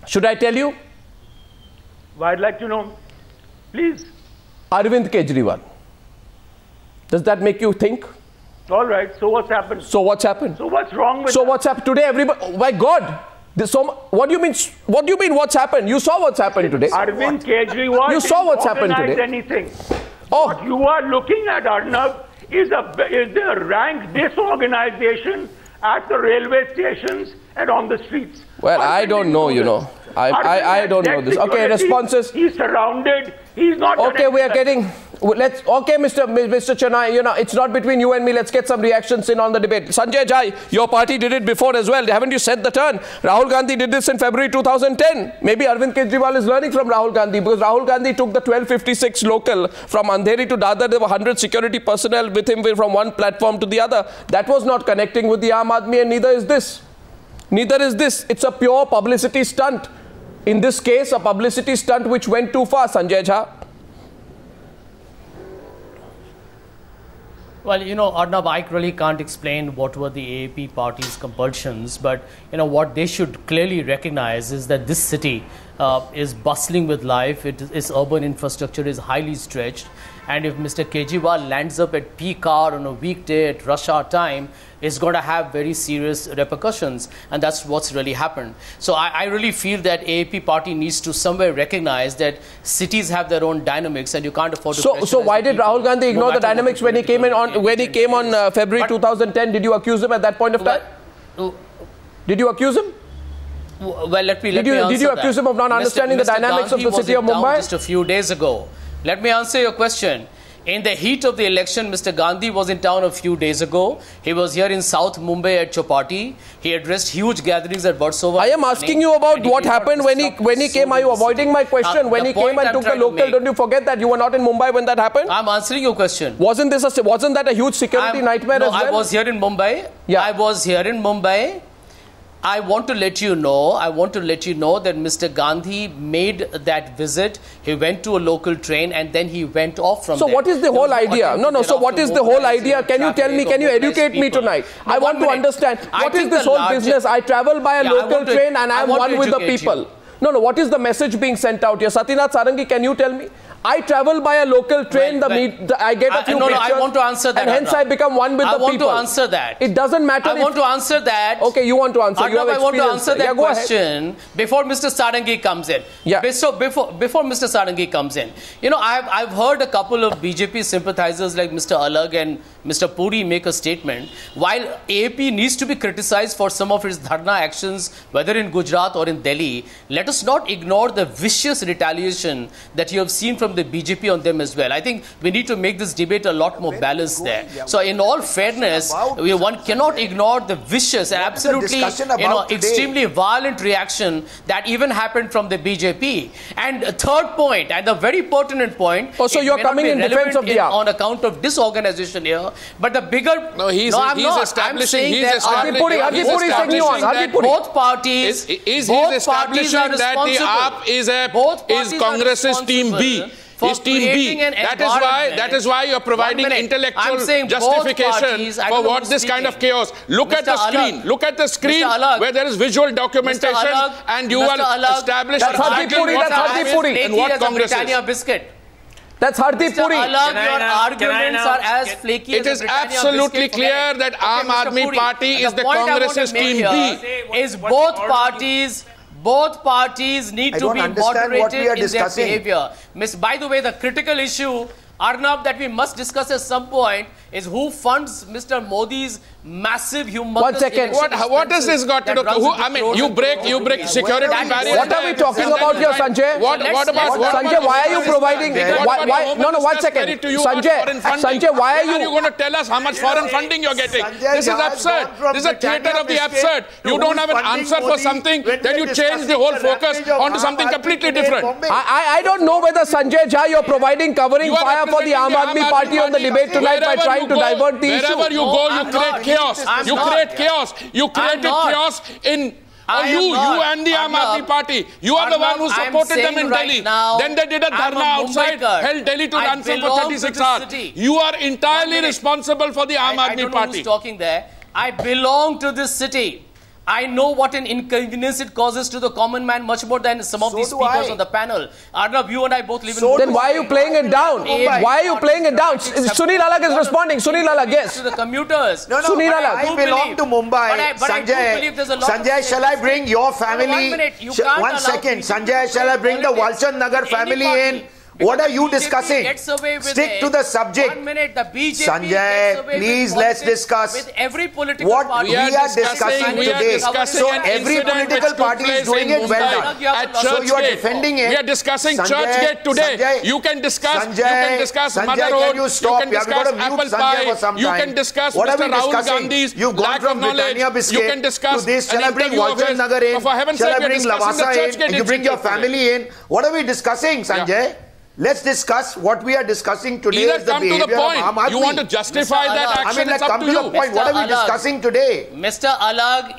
Should I tell you? Well, I'd like to know. Please. Arvind Kejriwal. Does that make you think? All right. So what's happened? So what's happened? So what's wrong with So that? what's happened today? Everybody, oh my God. What do you mean? What do you mean? What's happened? You saw what's happened today. Arvind Kejriwal. You saw what's happened today. Anything. Oh. What you are looking at, Arnab, is the rank disorganization at the railway stations and on the streets. Well, I don't know, you know. I don't know this. Okay, responses. He's surrounded. He's not. Okay, we are getting. Okay, Mr. Chenoy, you know, it's not between you and me. Let's get some reactions in on the debate. Sanjay Jha, your party did it before as well. Haven't you set the turn? Rahul Gandhi did this in February 2010. Maybe Arvind Kejriwal is learning from Rahul Gandhi, because Rahul Gandhi took the 1256 local from Andheri to Dadar. There were 100 security personnel with him from one platform to the other. That was not connecting with the Aam Aadmi, and neither is this. Neither is this. It's a pure publicity stunt. In this case, a publicity stunt which went too far, Sanjay Jha. Well, you know, Arnab, I really can't explain what were the AAP party's compulsions, but, you know, what they should clearly recognize is that this city is bustling with life. Its urban infrastructure is highly stretched. And if Mr. Kejriwal lands up at peak hour on a weekday at rush hour time, it's going to have very serious repercussions. And that's what's really happened. So I really feel that AAP party needs to somewhere recognize that cities have their own dynamics and you can't afford to... So why did Rahul Gandhi ignore the dynamics when he came on February 2010? Did you accuse him at that point of time? Did you accuse him? Well, let me answer Did you accuse him of not understanding the dynamics of the city of Mumbai? Just a few days ago. Let me answer your question. In the heat of the election, Mr. Gandhi was in town a few days ago. He was here in South Mumbai at Chowpatty. He addressed huge gatherings at Versova. I am asking you about what happened when he came. Are you avoiding my question? When he came and took the local, don't you forget that you were not in Mumbai when that happened? I'm answering your question. Wasn't that a huge security nightmare as well? I was here in Mumbai. Yeah. I was here in Mumbai. I want to let you know that Mr. Gandhi made that visit. He went to a local train and then he went off from there. So what is the whole idea? No. So what is the whole idea? Can you tell me? Can you educate me tonight? I want to understand. What is this whole business? I travel by a local train and I am one with the people. No. What is the message being sent out here? Satinath Sarangi, can you tell me? I travel by a local train, I get a few pictures, I want to answer that. And hence I become one with the people. I want to answer that. It doesn't matter. I want to answer that. Okay, you want to answer. Arnab, I want to answer that question before Mr. Sarangi comes in. Yeah. So before Mr. Sarangi comes in, you know, I've heard a couple of BJP sympathizers like Mr. Alagh and Mr. Puri make a statement. While AAP needs to be criticized for some of its dharna actions, whether in Gujarat or in Delhi, let us not ignore the vicious retaliation that you have seen from the BJP on them as well. I think we need to make this debate a lot more balanced there. So in all fairness, one cannot ignore the vicious and absolutely, extremely violent reaction that even happened from the BJP. And a third point, and a very pertinent point, so you're coming in defense of the on account of disorganization here. But the bigger... No, he's establishing... Both parties... He's establishing that the AAP is Congress's team B. Is team B. That is why you're providing intellectual justification for what this kind of chaos. Look at the screen. Look at the screen where there is visual documentation and you are established Hardeep Puri. And what Congress is. That's Hardeep Puri. Your arguments are as flaky It is absolutely clear that Aam Aadmi Party is the Congress's team B. Is both parties need to be moderated in their behavior. By the way, the critical issue, Arnab, that we must discuss at some point is who funds Mr. Modi's massive, humongous... 1 second. What has this got to do? I mean, you break security barriers. What are we talking about here, Sanjay? What about Sanjay, why are you providing... No, 1 second. Sanjay, why are you going to tell us how much foreign funding you're getting? This is absurd. This is a theatre of the absurd. You don't have an answer for something, then you change the whole focus onto something completely different. I don't know whether Sanjay Jha, you're providing covering fire for the Aam Aadmi Party on the debate tonight by trying to divert the issue. Wherever you go, you create chaos. You create chaos. You created chaos in... you and the Aam Aadmi Party. You are the one who supported them in Delhi. Then they did a dharna outside, held Delhi to ransom for 36 hours. You are entirely responsible for the Aam Aadmi Party. Who's talking there. I belong to this city. I know what an inconvenience it causes to the common man much more than some of these speakers on the panel. Arnab, you and I both live in Mumbai. Then why are you playing it down? Why are you playing it down? Sunil Alagh is responding. Sunil Alagh, yes. To the commuters. No, Sunil Alagh. I belong to Mumbai. Sanjay, shall I bring your family? 1 second. Sanjay, shall I bring the Walchand Nagar family in? What are you discussing? Stick to the subject. 1 minute, the BJP Sanjay, please let's discuss with every political what party. we are discussing today. So every political party is doing it well done. So you are defending it. We are discussing Churchgate today. You can discuss Mother Road. You can discuss apple pie. You can discuss Mr. Rahul Gandhi's lack of knowledge. You can discuss shall I bring Walchand Nagar in? Shall I bring Lavasa in? You bring your family in? What are we discussing, Sanjay? Let's discuss what we are discussing today. Either come to the point. You want to justify that action? It's up to you. What are we discussing today? Mr. Alagh,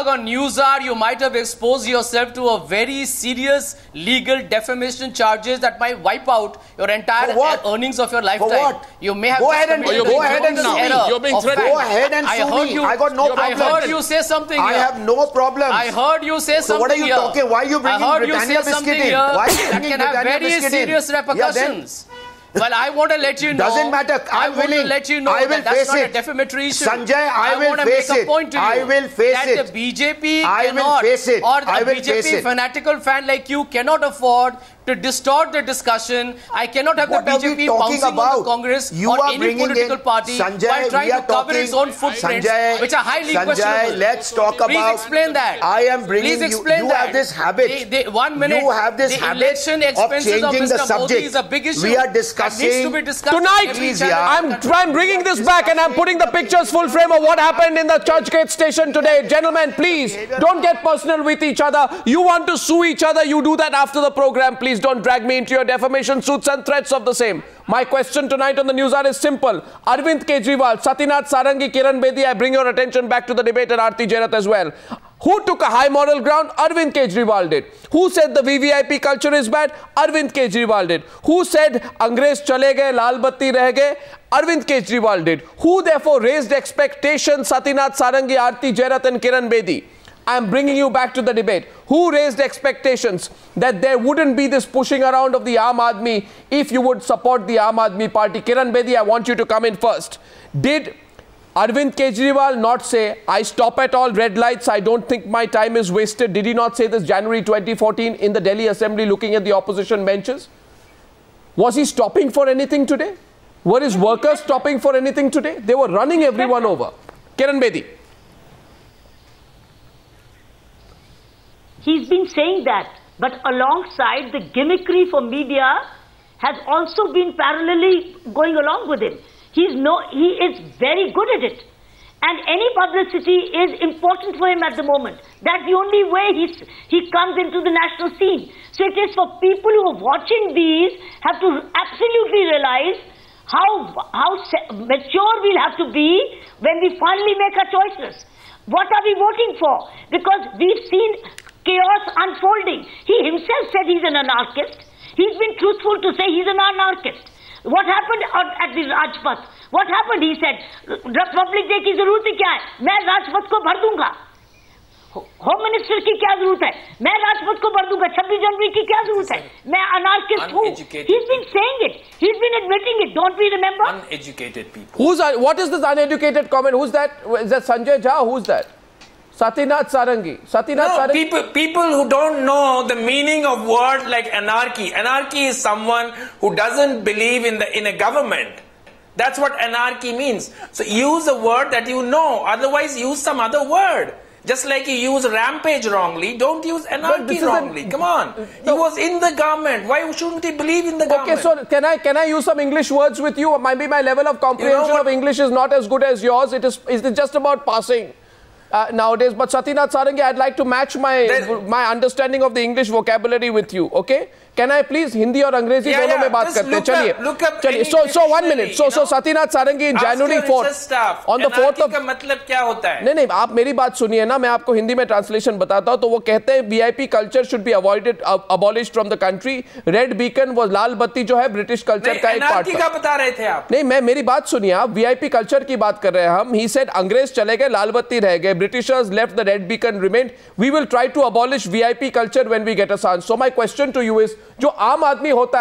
on Newshour, you might have exposed yourself to a very serious legal defamation charges that might wipe out your entire earnings of your lifetime. For what? You may have go ahead and sue me. You're being threatened. Go ahead and sue me. I got no problem. I heard you say something here. I have no problem. I heard you say something. So what are you talking? Why are you bringing Britannia biscuit in? Why are you bringing Britannia biscuit in? That can have very serious repercussions. Well, I want to let you know. Doesn't matter. I will let you know that that's not a defamatory issue. Sanjay, I will face it. I will face it. That the BJP cannot, or the BJP fanatical fan like you cannot afford to distort the discussion. I cannot have the BJP bouncing on the Congress or any political party while trying to cover its own footprints, which are highly questionable. Let's talk about. Please explain that. I am bringing you. You have this habit. 1 minute. You have this habit of changing the subject. Is a big issue. We are discussing tonight. I'm bringing this back and I'm putting the pictures full frame of what happened in the Churchgate station today. Gentlemen, please don't get personal with each other. You want to sue each other, you do that after the program. Please don't drag me into your defamation suits and threats of the same. My question tonight on the Newshour is simple. Arvind Kejriwal, Satinath Sarangi, Kiran Bedi, I bring your attention back to the debate and Arati Jerath as well. Who took a high moral ground? Arvind Kejriwal did. Who said the VVIP culture is bad? Arvind Kejriwal did. Who said Angrez chale gaye, lal batti reh gaye? Arvind Kejriwal did. Who therefore raised expectations? Satinath Sarangi, Arati Jerath and Kiran Bedi. I am bringing you back to the debate. Who raised expectations that there wouldn't be this pushing around of the Aam Aadmi if you would support the Aam Aadmi Party? Kiran Bedi, I want you to come in first. Did Arvind Kejriwal not say, I stop at all red lights, I don't think my time is wasted? Did he not say this January 2014 in the Delhi Assembly looking at the opposition benches? Was he stopping for anything today? Were his workers stopping for anything today? They were running everyone over. Kiran Bedi. He's been saying that, but alongside the gimmickry for media has also been parallelly going along with him. He is very good at it. And any publicity is important for him at the moment. That's the only way he comes into the national scene. So it is for people who are watching these have to absolutely realize how mature we'll have to be when we finally make our choices. What are we voting for? Because we've seen chaos unfolding. He himself said he's an anarchist. He's been truthful to say he's an anarchist. What happened at the Rajpath? What happened? He said, Republic Day की ज़रूरत क्या है? मैं राजपथ को भर दूंगा. Home minister की क्या जरूरत है? मैं राजपथ को भर दूंगा. 26 जनवरी की क्या जरूरत है? मैं anarchist हूँ. He's been saying it. He's been admitting it. Don't we remember? Uneducated people. What is this uneducated comment? Who's that? Is that Sanjay Jha? Who's that? Satinath Sarangi. Sarangi. People who don't know the meaning of words like anarchy. Anarchy is someone who doesn't believe in a government. That's what anarchy means. So use a word that you know. Otherwise, use some other word. Just like you use rampage wrongly, don't use anarchy wrongly. Come on. He was in the government. Why shouldn't he believe in the government? Okay, so can I use some English words with you? Maybe my level of comprehension of English is not as good as yours. Is it just about passing nowadays? But Satinath Sarangi, I'd like to match my understanding of the English vocabulary with you. Okay? Can I please Hindi और अंग्रेजी दोनों में बात करते हैं? चलिए. So 1 minute. So Satinath Sarangi in January 4th. On the 4th of. का मतलब क्या होता है? नहीं, आप मेरी बात सुनिए ना, मैं आपको हिंदी में ट्रांसलेशन बताता हूं. तो वो कहते हैं VIP culture should be abolished from the country. Red beacon was लाल बत्ती जो है ब्रिटिश कल्चर का एक पार्ट का बता रहे थे आप. नहीं, मेरी बात सुनिए आप. VIP कल्चर की बात कर रहे हैं हम. He said अंग्रेज चले गए, लाल बत्ती रह गए. Britishers left, the red beacon remained. We will try to abolish VIP culture when we get a chance. So my question to you is, जो आम आदमी होता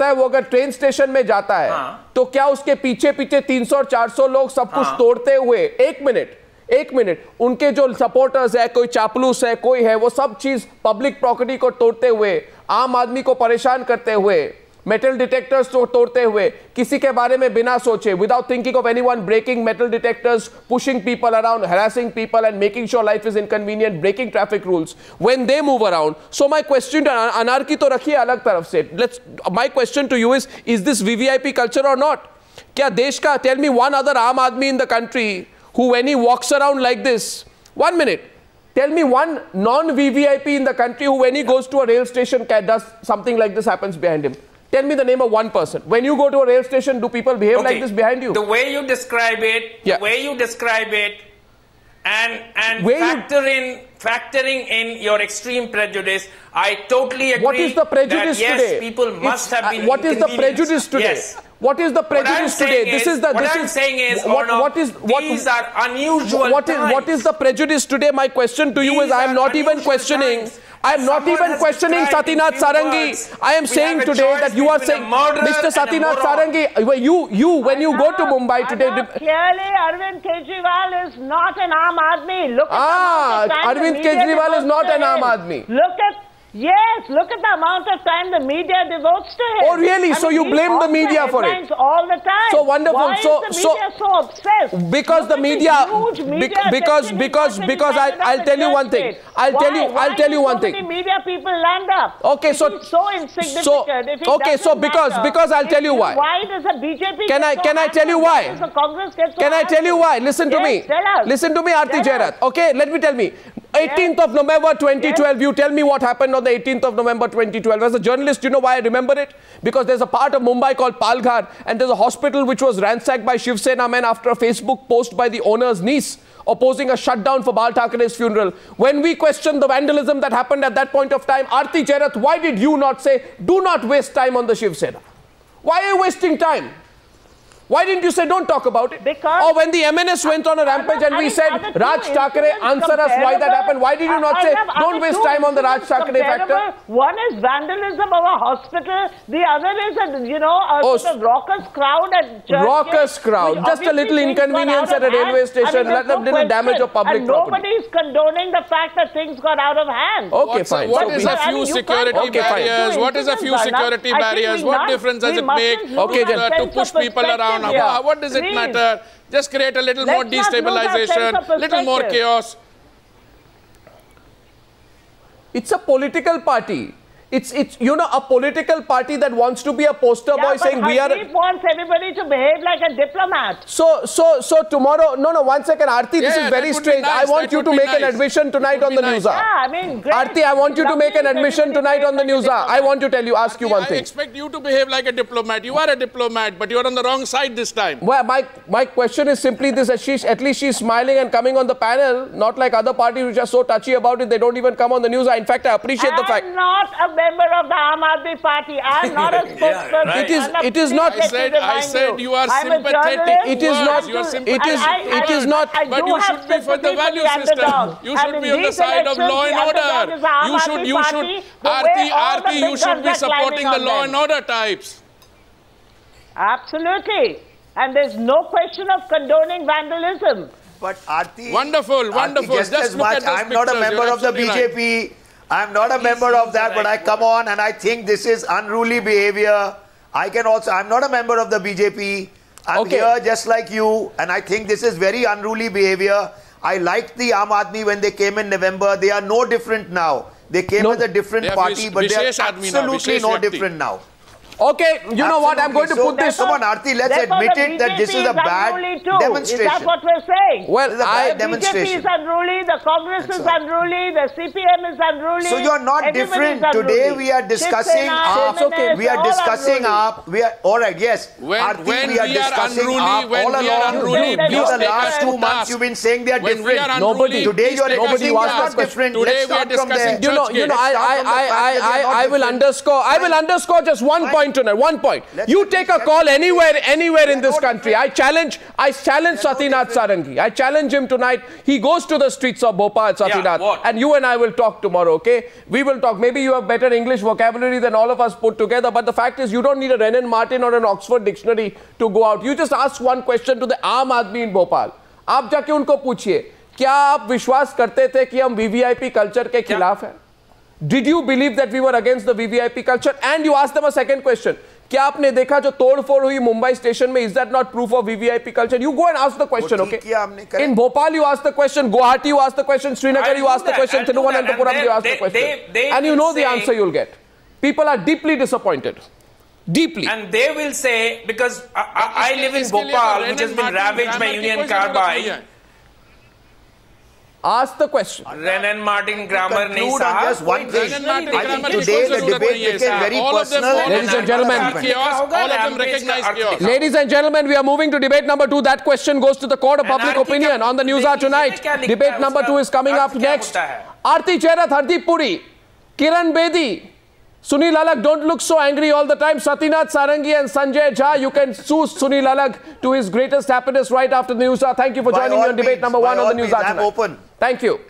है वो अगर ट्रेन स्टेशन में जाता है तो क्या उसके पीछे 300 और 400 लोग सब कुछ तोड़ते हुए एक मिनट उनके जो सपोर्टर्स है, कोई चापलूस है, कोई है, वो सब चीज पब्लिक प्रॉपर्टी को तोड़ते हुए, आम आदमी को परेशान करते हुए, मेटल डिटेक्टर्स तोड़ते हुए, किसी के बारे में बिना सोचे, without thinking of anyone, breaking metal detectors, pushing people around, harassing people and making sure life is inconvenient, breaking traffic rules when they move around. So my question to anarchy तो रखिए अलग तरफ से. My question to you is this VVIP culture or not? क्या देश का, tell me one other Aam Aadmi in the country who when he walks around like this, 1 minute, tell me one non-VVIP in the country who when he goes to a rail station does something like this happens behind him. Tell me the name of one person. When you go to a rail station, do people behave like this behind you? The way you describe it, and factoring in your extreme prejudice, I totally agree. What is the prejudice that, today? Yes, people must have been. What is the prejudice today? Yes. What is the prejudice today? These are unusual times. What is the prejudice today? My question to you is, I am not even questioning. I am not even questioning Satinath Sarangi. I am saying today that you are saying, Mr. Satinath Sarangi, when you go to Mumbai today. Clearly, Arvind Kejriwal is not an Aam Aadmi. Look at Arvind Kejriwal is not an Aam Aadmi. Look at the amount of time the media devotes to him. Oh, really? So you blame the media for it? All the time. So wonderful. Why is the media so obsessed? Because the media, because I'll tell you one thing. I'll tell you one thing. So many media people land up. Okay, so insignificant. Because I'll tell you why. Why does the BJP? Can I tell you why? Can I tell you why? Listen to me. Listen to me, Arati Jerath. Okay, let me tell me. 18th of November 2012, you tell me what happened on the 18th of November 2012. As a journalist, you know why I remember it? Because there's a part of Mumbai called Palghar, and there's a hospital which was ransacked by Shiv Sena men after a Facebook post by the owner's niece opposing a shutdown for Bal Thackeray's funeral. When we questioned the vandalism that happened at that point of time, Arati Jerath, why did you not say, do not waste time on the Shiv Sena? Why are you wasting time? Why didn't you say don't talk about it? Because or when the MNS went on a rampage and we said, Raj Thackeray, answer us why that happened. Why did you not say don't waste time on the Raj Thackeray factor? One is vandalism of a hospital. The other is a sort of raucous crowd at church. Raucous crowd. Just a little inconvenience at a railway station. A little damage of public property. Nobody is condoning the fact that things got out of hand. Okay, fine. What is a few security barriers? What is a few security barriers? What difference does it make to push people around? What does it matter? Just create a little more destabilization, little more chaos. It's a political party. It's a political party that wants to be a poster boy saying we are. Hardeep wants everybody to behave like a diplomat. So tomorrow, no, 1 second, Arti, this is very strange. I want you to make an admission tonight on the Newshour. Yeah, I mean, great. Arti, I want you to make an admission tonight on the Newshour. I want to ask you one thing. I expect you to behave like a diplomat. You are a diplomat, but you are on the wrong side this time. Well, my question is simply this: at least she's smiling and coming on the panel, not like other parties which are so touchy about it. They don't even come on the news. In fact, I appreciate the fact. I'm not a member of the Aam Aadmi Party. I'm not a spokesperson. Right. It is not. I said you are sympathetic. It is not. It is not. But you should be for the value system. You should be on the side of law and order. You should. Arti, you should be supporting the law and order types. Absolutely. And there's no question of condoning vandalism. But Arti, wonderful. Just as much. I'm not a member of the BJP. I'm not a member of that, but I come on and I think this is unruly behavior. I'm not a member of the BJP. I'm here just like you, and I think this is very unruly behavior. I liked the Aam Aadmi when they came in November. They are no different now. They came as a different party, but they are absolutely no different now. Okay, you know what? I'm going to put this. Come on, Arati, let's admit it that this is a bad demonstration. Is that what we're saying? Well, the BJP is unruly, the Congress is unruly, the CPM is unruly. So you're not different. Today we are discussing. We are discussing all right. Yes, Arati, we are discussing all along. For the last 2 months, you've been saying they are different. Nobody. Today you are discussing not different. Let's start from there. I will underscore just one point tonight. One point. You take a call anywhere in this country. I challenge Satinath Sarangi. I challenge him tonight. He goes to the streets of Bhopal, Satinath, and you and I will talk tomorrow. Okay? We will talk. Maybe you have better English vocabulary than all of us put together. But the fact is, you don't need a Renan Martin or an Oxford dictionary to go out. You just ask one question to the Aam Aadmi in Bhopal. आप जाके उनको पूछिए, क्या आप विश्वास करते थे कि हम VVIP culture के खिलाफ हैं? Did you believe that we were against the VVIP culture? And you ask them a second question. क्या आपने देखा जो तोड़फोड़ हुई मुंबई स्टेशन में? Is that not proof of VVIP culture? You go and ask the question, okay? In Bhopal you ask the question, Guwahati you ask the question, Srinagar you ask the question, Thiruvananthapuram you ask the question, and you know the answer you'll get. People are deeply disappointed. Deeply. And they will say, because I live in Bhopal, which has been ravaged by Union Carbide. Ask the question. Renan Martin grammar nahi sahab. Just one thing. I think today the debate became very personal. Ladies and gentlemen, all of them recognize chaos. Ladies and gentlemen, we are moving to debate number 2. That question goes to the court of public opinion on the Newshour tonight. Debate number 2 is coming up next. Arati Jerath, Hardeep Puri, Kiran Bedi, Sunil Alagh, don't look so angry all the time. Satinath Sarangi and Sanjay Jha, you can sue Sunil Alagh to his greatest happiness right after the Newshour. Thank you for joining me on debate number 1 on the Newshour tonight. I'm open. Thank you.